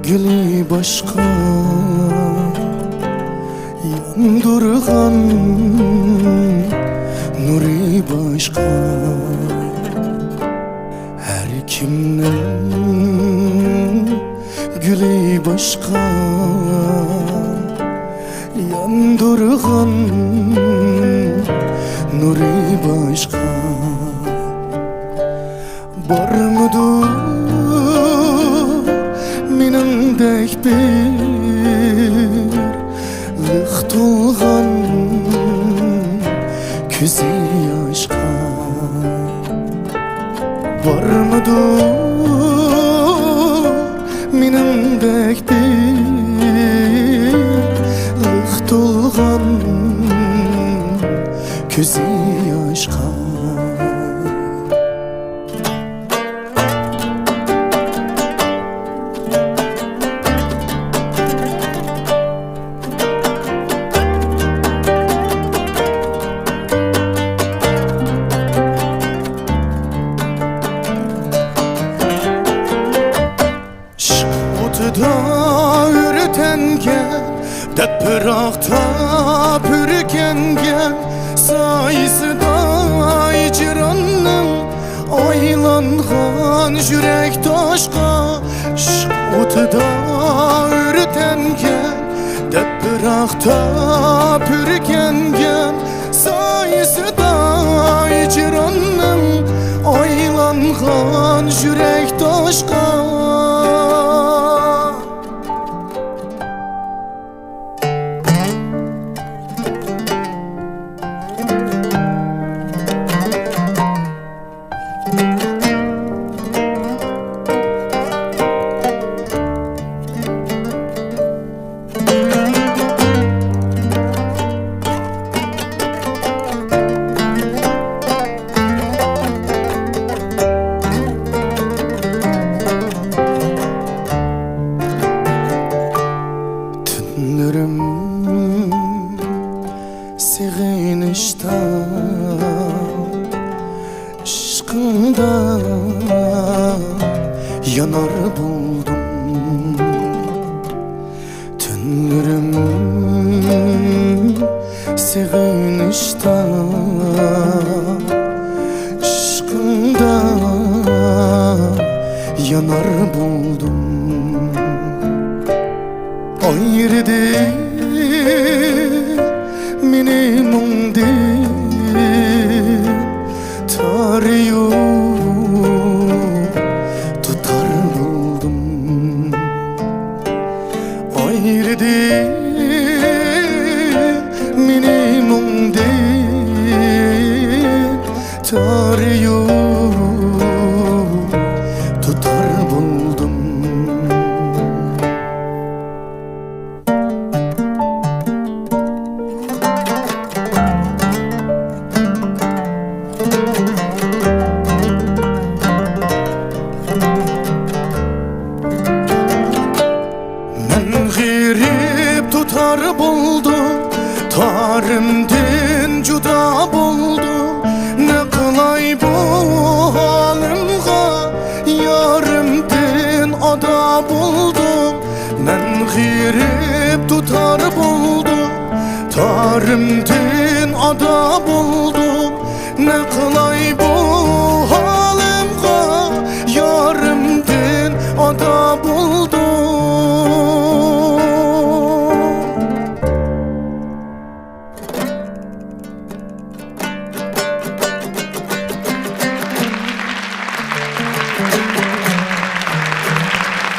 gülü başka, yandırgan nuri başka. Her kimnin gülü başka, yandırgan nuri başka. Barmıdır meningdek bir lık tolgan küzi yaşka. Barmıdır meningdek bir lık tolgan küzi yaşka. Da ürtengen, deprakta pürgengen, sayısı da icranım aylangan yürek taşka. Şutuda ürtengen, deprakta pürgengen, sayısı da icranım aylangan yürek taşka. Tünlerim sevinişte, aşkında yanar buldum. Tünlerim sevinişte, aşkında yanar buldum. Ayrıdır benim umdim, tarıyor tutar buldum. Ayrıdır benim umdim, tarıyor tutar buldum. Girip tutar buldum, tarımdın juda buldum. Ne kılay bu halimga, yarımdın ada buldum. Men girip tutar buldum, tarımdın ada buldum. Ne kılay